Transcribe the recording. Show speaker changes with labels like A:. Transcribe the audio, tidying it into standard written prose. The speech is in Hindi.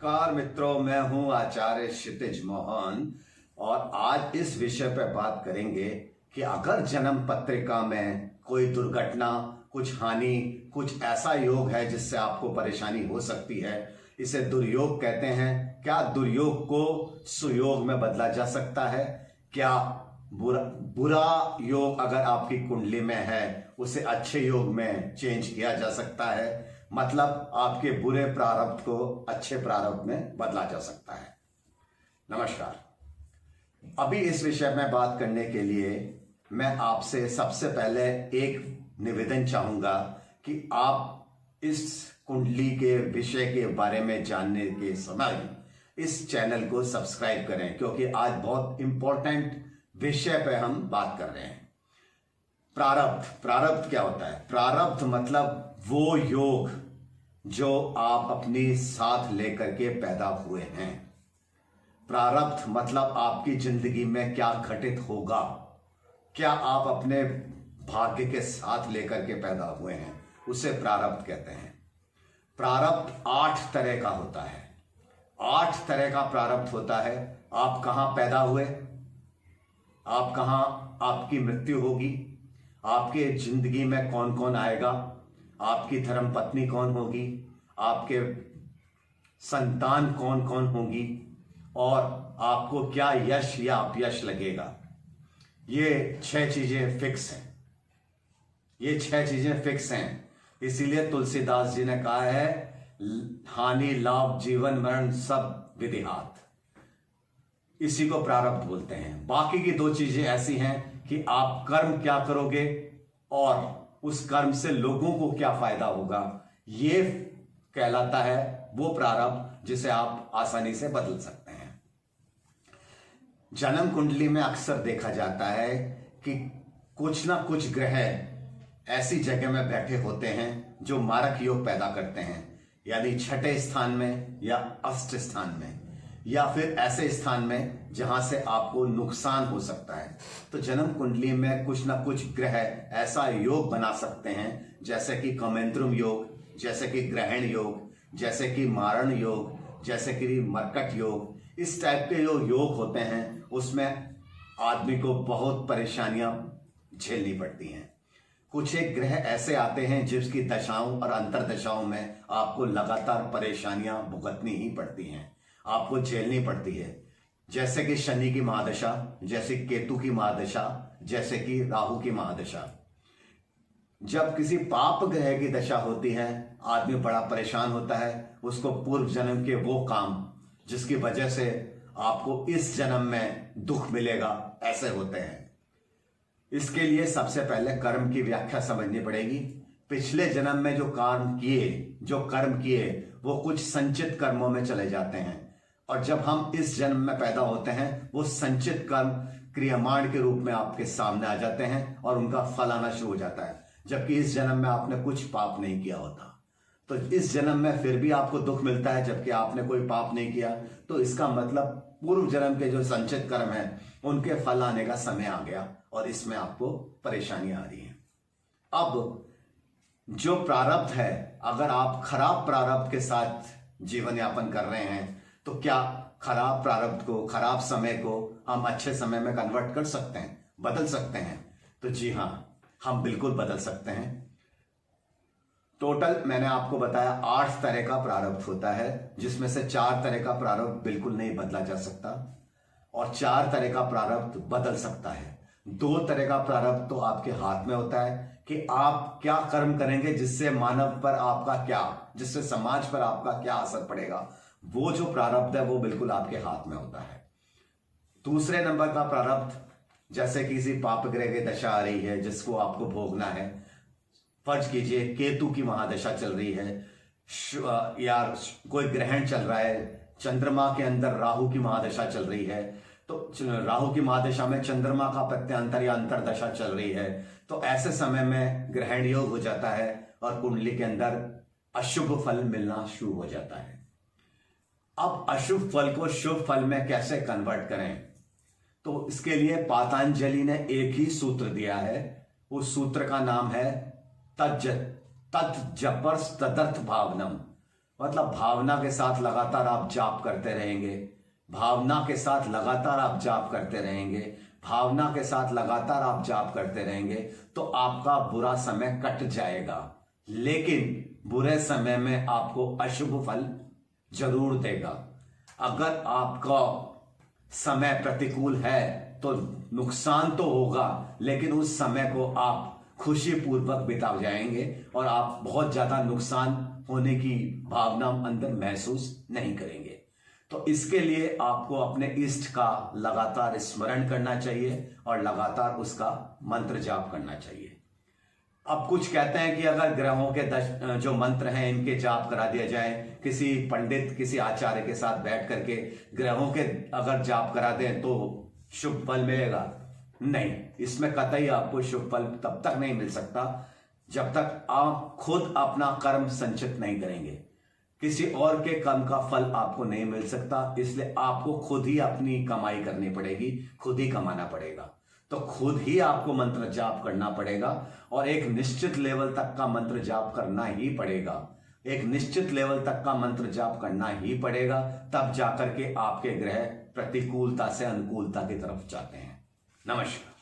A: नमस्कार मित्रों, मैं हूं आचार्य क्षितिज मोहन और आज इस विषय पर बात करेंगे कि अगर जन्म पत्रिका में कोई दुर्घटना, कुछ हानि, कुछ ऐसा योग है जिससे आपको परेशानी हो सकती है, इसे दुर्योग कहते हैं। क्या दुर्योग को सुयोग में बदला जा सकता है? क्या बुरा योग अगर आपकी कुंडली में है उसे अच्छे योग में चेंज किया जा सकता है? मतलब आपके बुरे प्रारब्ध को अच्छे प्रारब्ध में बदला जा सकता है। नमस्कार। अभी इस विषय में बात करने के लिए मैं आपसे सबसे पहले एक निवेदन चाहूंगा कि आप इस कुंडली के विषय के बारे में जानने के समय इस चैनल को सब्सक्राइब करें, क्योंकि आज बहुत इंपॉर्टेंट विषय पे हम बात कर रहे हैं। प्रारब्ध। प्रारब्ध क्या होता है? प्रारब्ध मतलब वो योग जो आप अपनी साथ लेकर के पैदा हुए हैं। प्रारब्ध मतलब आपकी जिंदगी में क्या घटित होगा, क्या आप अपने भाग्य के साथ लेकर के पैदा हुए हैं, उसे प्रारब्ध कहते हैं। प्रारब्ध 8 तरह का होता है। 8 तरह का प्रारब्ध होता है। आप कहां पैदा हुए, आप कहां आपकी मृत्यु होगी, आपके जिंदगी में कौन कौन आएगा, आपकी धर्म पत्नी कौन होगी, आपके संतान कौन कौन होगी और आपको क्या यश या अपयश लगेगा। ये 6 चीजें फिक्स हैं। ये 6 चीजें फिक्स हैं। इसीलिए तुलसीदास जी ने कहा है, हानि लाभ जीवन मरण सब विधिहात। इसी को प्रारब्ध बोलते हैं। बाकी की 2 चीजें ऐसी हैं कि आप कर्म क्या करोगे और उस कर्म से लोगों को क्या फायदा होगा, ये कहलाता है वो प्रारब्ध जिसे आप आसानी से बदल सकते हैं। जन्म कुंडली में अक्सर देखा जाता है कि कुछ ना कुछ ग्रह ऐसी जगह में बैठे होते हैं जो मारक योग पैदा करते हैं, यानी छठे स्थान में या अष्ट स्थान में, या फिर ऐसे स्थान में जहां से आपको नुकसान हो सकता है। तो जन्म कुंडली में कुछ ना कुछ ग्रह ऐसा योग बना सकते हैं, जैसे कि कमेंद्रुम योग, जैसे कि ग्रहण योग, जैसे कि मारण योग, जैसे कि मरकट योग। इस टाइप के जो योग होते हैं उसमें आदमी को बहुत परेशानियां झेलनी पड़ती हैं। कुछ एक ग्रह ऐसे आते हैं जिसकी दशाओं और अंतरदशाओं में आपको लगातार परेशानियां भुगतनी ही पड़ती हैं, आपको झेलनी पड़ती है। जैसे कि शनि की महादशा, जैसे केतु की महादशा, जैसे कि राहु की महादशा। जब किसी पाप ग्रह की दशा होती है, आदमी बड़ा परेशान होता है। उसको पूर्व जन्म के वो काम जिसकी वजह से आपको इस जन्म में दुख मिलेगा, ऐसे होते हैं। इसके लिए सबसे पहले कर्म की व्याख्या समझनी पड़ेगी। पिछले जन्म में जो कर्म किए वो कुछ संचित कर्मों में चले जाते हैं, और जब हम इस जन्म में पैदा होते हैं वो संचित कर्म क्रियमाण के रूप में आपके सामने आ जाते हैं और उनका फल आना शुरू हो जाता है। जबकि इस जन्म में आपने कुछ पाप नहीं किया होता, तो इस जन्म में फिर भी आपको दुख मिलता है, जबकि आपने कोई पाप नहीं किया। तो इसका मतलब पूर्व जन्म के जो संचित कर्म हैं उनके फल आने का समय आ गया और इसमें आपको परेशानी आ रही है। अब जो प्रारब्ध है, अगर आप खराब प्रारब्ध के साथ जीवन यापन कर रहे हैं, तो क्या खराब प्रारब्ध को, खराब समय को हम अच्छे समय में कन्वर्ट कर सकते हैं, बदल सकते हैं? तो जी हां, हम बिल्कुल बदल सकते हैं। टोटल मैंने आपको बताया 8 तरह का प्रारब्ध होता है, जिसमें से 4 तरह का प्रारब्ध बिल्कुल नहीं बदला जा सकता और 4 तरह का प्रारब्ध बदल सकता है। 2 तरह का प्रारब्ध तो आपके हाथ में होता है कि आप क्या कर्म करेंगे जिससे मानव पर आपका क्या, जिससे समाज पर आपका क्या असर पड़ेगा। वो जो प्रारब्ध है वो बिल्कुल आपके हाथ में होता है। दूसरे नंबर का प्रारब्ध, जैसे किसी पाप ग्रह की दशा आ रही है जिसको आपको भोगना है। फर्ज कीजिए केतु की महादशा चल रही है, या कोई ग्रहण चल रहा है, चंद्रमा के अंदर राहु की महादशा चल रही है, तो राहु की महादशा में चंद्रमा का प्रत्यंतर या अंतरदशा चल रही है, तो ऐसे समय में ग्रहण योग हो जाता है और कुंडली के अंदर अशुभ फल मिलना शुरू हो जाता है। अब अशुभ फल को शुभ फल में कैसे कन्वर्ट करें? तो इसके लिए पातंजलि ने एक ही सूत्र दिया है। उस सूत्र का नाम है तज्जपर्स तदर्थ भावनम। मतलब भावना के साथ लगातार आप जाप करते रहेंगे, भावना के साथ लगातार आप जाप करते रहेंगे, भावना के साथ लगातार आप जाप करते रहेंगे, तो आपका बुरा समय कट जाएगा। लेकिन बुरे समय में आपको अशुभ फल जरूर देगा। अगर आपका समय प्रतिकूल है तो नुकसान तो होगा, लेकिन उस समय को आप खुशी पूर्वक बिता जाएंगे और आप बहुत ज्यादा नुकसान होने की भावना अंदर महसूस नहीं करेंगे। तो इसके लिए आपको अपने इष्ट का लगातार स्मरण करना चाहिए और लगातार उसका मंत्र जाप करना चाहिए। अब कुछ कहते हैं कि अगर ग्रहों के जो मंत्र हैं इनके जाप करा दिया जाए, किसी पंडित किसी आचार्य के साथ बैठ करके ग्रहों के अगर जाप करा दें तो शुभ फल मिलेगा। नहीं, इसमें कतई आपको शुभ फल तब तक नहीं मिल सकता जब तक आप खुद अपना कर्म संचित नहीं करेंगे। किसी और के कर्म का फल आपको नहीं मिल सकता, इसलिए आपको खुद ही अपनी कमाई करनी पड़ेगी, खुद ही कमाना पड़ेगा। तो खुद ही आपको मंत्र जाप करना पड़ेगा और एक निश्चित लेवल तक का मंत्र जाप करना ही पड़ेगा। एक निश्चित लेवल तक का मंत्र जाप करना ही पड़ेगा, तब जाकर के आपके ग्रह प्रतिकूलता से अनुकूलता की तरफ जाते हैं। नमस्कार।